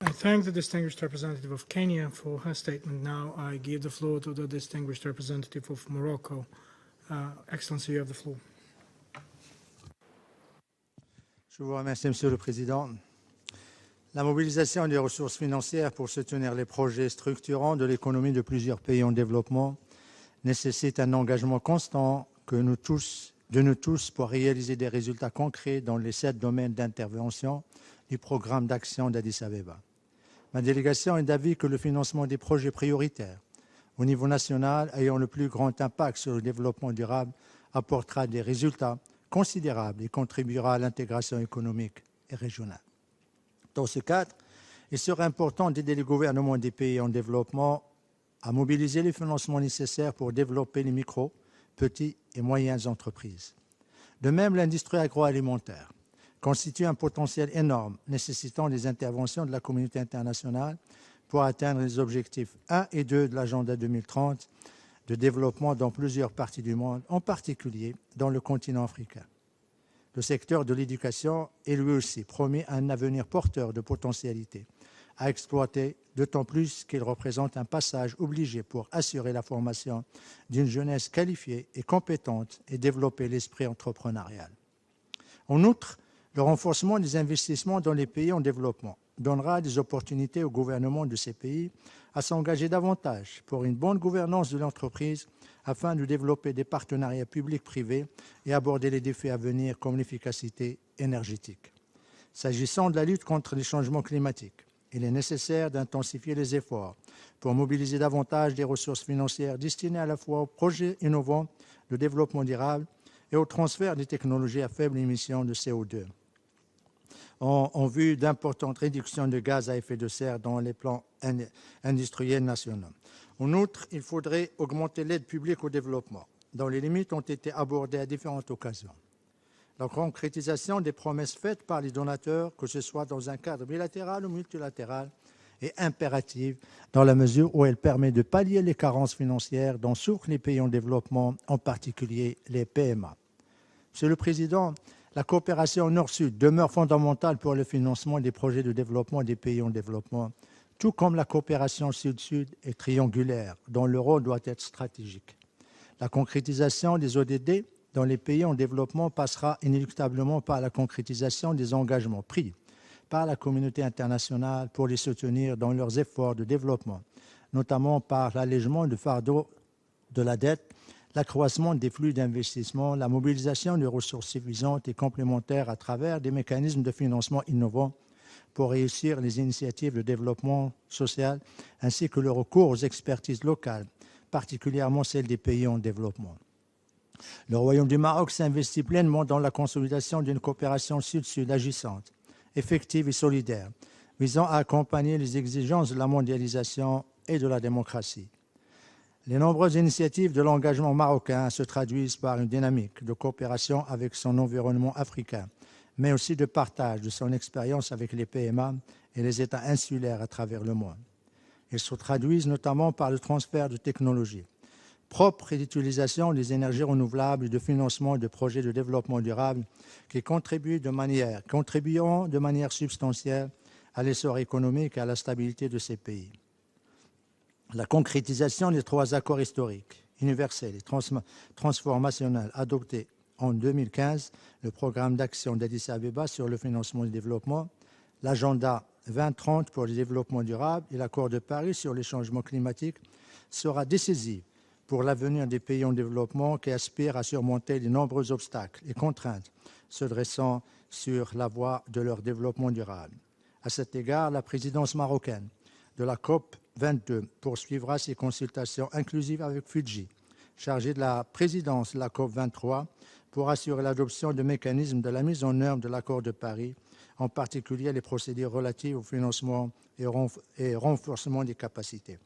I thank the distinguished representative of Kenya for her statement. Now I give the floor to the distinguished representative of Morocco. Excellency, you have the floor. Je vous remercie, Monsieur le Président. La mobilisation des ressources financières pour soutenir les projets structurants de l'économie de plusieurs pays en développement nécessite un engagement constant de nous tous pour réaliser des résultats concrets dans les 7 domaines d'intervention du programme d'action d'Addis Abeba. Ma délégation est d'avis que le financement des projets prioritaires au niveau national ayant le plus grand impact sur le développement durable apportera des résultats considérables et contribuera à l'intégration économique et régionale. Dans ce cadre, il serait important d'aider les gouvernements des pays en développement à mobiliser les financements nécessaires pour développer les micro, petites et moyennes entreprises. De même, l'industrie agroalimentaire constitue un potentiel énorme nécessitant des interventions de la communauté internationale pour atteindre les objectifs 1 et 2 de l'agenda 2030 de développement dans plusieurs parties du monde, en particulier dans le continent africain. Le secteur de l'éducation est lui aussi promis un avenir porteur de potentialités à exploiter, d'autant plus qu'il représente un passage obligé pour assurer la formation d'une jeunesse qualifiée et compétente et développer l'esprit entrepreneurial. En outre, le renforcement des investissements dans les pays en développement donnera des opportunités au gouvernement de ces pays à s'engager davantage pour une bonne gouvernance de l'entreprise afin de développer des partenariats publics-privés et aborder les défis à venir comme l'efficacité énergétique. S'agissant de la lutte contre les changements climatiques, il est nécessaire d'intensifier les efforts pour mobiliser davantage des ressources financières destinées à la fois aux projets innovants de développement durable et au transfert des technologies à faible émission de CO2. En vue d'importantes réductions de gaz à effet de serre dans les plans industriels nationaux. En outre, il faudrait augmenter l'aide publique au développement, dont les limites ont été abordées à différentes occasions. La concrétisation des promesses faites par les donateurs, que ce soit dans un cadre bilatéral ou multilatéral, est impérative dans la mesure où elle permet de pallier les carences financières dont souffrent les pays en développement, en particulier les PMA. Monsieur le Président, la coopération Nord-Sud demeure fondamentale pour le financement des projets de développement des pays en développement, tout comme la coopération Sud-Sud est triangulaire, dont le rôle doit être stratégique. La concrétisation des ODD dans les pays en développement passera inéluctablement par la concrétisation des engagements pris par la communauté internationale pour les soutenir dans leurs efforts de développement, notamment par l'allègement du fardeau de la dette, l'accroissement des flux d'investissement, la mobilisation de ressources suffisantes et complémentaires à travers des mécanismes de financement innovants pour réussir les initiatives de développement social, ainsi que le recours aux expertises locales, particulièrement celles des pays en développement. Le Royaume du Maroc s'investit pleinement dans la consolidation d'une coopération sud-sud agissante, effective et solidaire, visant à accompagner les exigences de la mondialisation et de la démocratie. Les nombreuses initiatives de l'engagement marocain se traduisent par une dynamique de coopération avec son environnement africain, mais aussi de partage de son expérience avec les PMA et les États insulaires à travers le monde. Elles se traduisent notamment par le transfert de technologies propres et l'utilisation des énergies renouvelables et de financement de projets de développement durable qui contribueront de manière substantielle à l'essor économique et à la stabilité de ces pays. La concrétisation des 3 accords historiques, universels et transformationnels adoptés en 2015, le programme d'action d'Addis Abeba sur le financement du développement, l'agenda 2030 pour le développement durable et l'accord de Paris sur les changements climatiques sera décisif pour l'avenir des pays en développement qui aspirent à surmonter les nombreux obstacles et contraintes se dressant sur la voie de leur développement durable. À cet égard, la présidence marocaine de la COP 22 poursuivra ses consultations inclusives avec Fidji, chargé de la présidence de la COP 23, pour assurer l'adoption de mécanismes de la mise en œuvre de l'accord de Paris, en particulier les procédures relatives au financement et renforcement des capacités.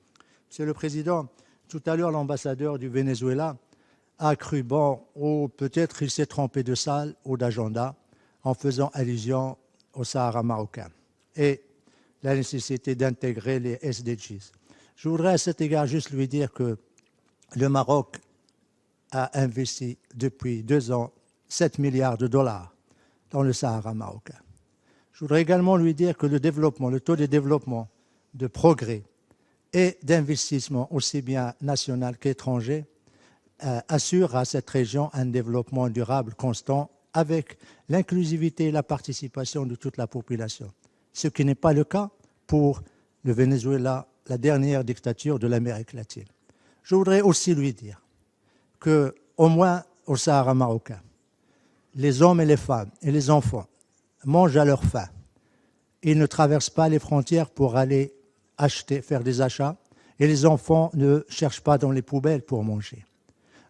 Monsieur le Président, tout à l'heure, l'ambassadeur du Venezuela a cru bon, ou peut-être il s'est trompé de salle ou d'agenda, en faisant allusion au Sahara marocain et la nécessité d'intégrer les SDGs. Je voudrais à cet égard juste lui dire que le Maroc a investi depuis 2 ans 7 milliards de dollars dans le Sahara marocain. Je voudrais également lui dire que le développement, le taux de développement, de progrès et d'investissement, aussi bien national qu'étranger, assure à cette région un développement durable, constant, avec l'inclusivité et la participation de toute la population. Ce qui n'est pas le cas pour le Venezuela, la dernière dictature de l'Amérique latine. Je voudrais aussi lui dire qu'au moins au Sahara marocain, les hommes et les femmes et les enfants mangent à leur faim. Ils ne traversent pas les frontières pour aller acheter, faire des achats, et les enfants ne cherchent pas dans les poubelles pour manger.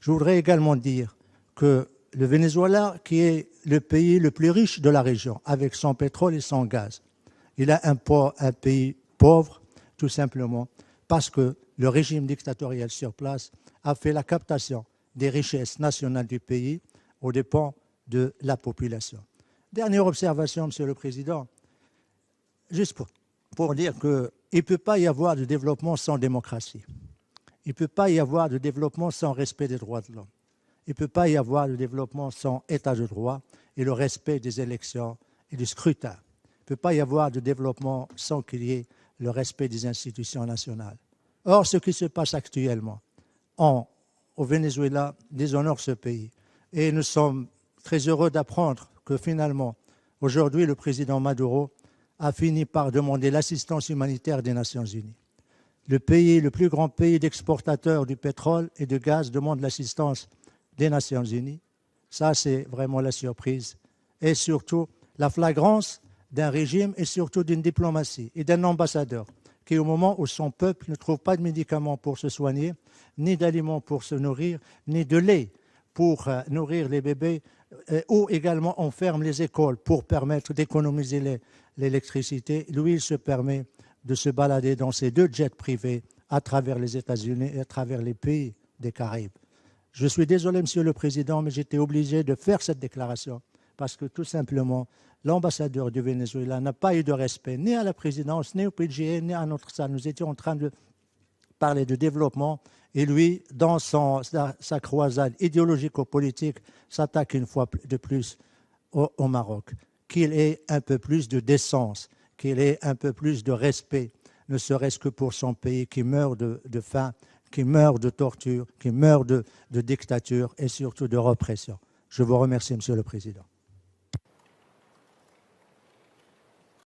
Je voudrais également dire que le Venezuela, qui est le pays le plus riche de la région, avec son pétrole et son gaz, il a un pays pauvre, tout simplement, parce que le régime dictatorial sur place a fait la captation des richesses nationales du pays aux dépens de la population. Dernière observation, Monsieur le Président, juste pour dire qu'il ne peut pas y avoir de développement sans démocratie. Il ne peut pas y avoir de développement sans respect des droits de l'homme. Il ne peut pas y avoir de développement sans état de droit et le respect des élections et du scrutin. Il ne peut pas y avoir de développement sans qu'il y ait le respect des institutions nationales. Or, ce qui se passe actuellement au Venezuela déshonore ce pays. Et nous sommes très heureux d'apprendre que finalement, aujourd'hui, le président Maduro a fini par demander l'assistance humanitaire des Nations Unies. Le pays, le plus grand pays d'exportateur du pétrole et du gaz, demande l'assistance des Nations Unies. Ça, c'est vraiment la surprise. Et surtout, la flagrance d'un régime et surtout d'une diplomatie et d'un ambassadeur qui, au moment où son peuple ne trouve pas de médicaments pour se soigner, ni d'aliments pour se nourrir, ni de lait pour nourrir les bébés, ou également on ferme les écoles pour permettre d'économiser l'électricité, lui, il se permet de se balader dans ses 2 jets privés à travers les États-Unis et à travers les pays des Caraïbes. Je suis désolé, Monsieur le Président, mais j'étais obligé de faire cette déclaration parce que tout simplement, l'ambassadeur du Venezuela n'a pas eu de respect ni à la présidence, ni au PGA, ni à notre salle. Nous étions en train de parler de développement et lui, dans sa croisade idéologico-politique, s'attaque une fois de plus au Maroc. Qu'il ait un peu plus de décence, qu'il ait un peu plus de respect, ne serait-ce que pour son pays qui meurt de faim, qui meurt de torture, qui meurt de dictature et surtout de répression. Je vous remercie, Monsieur le Président.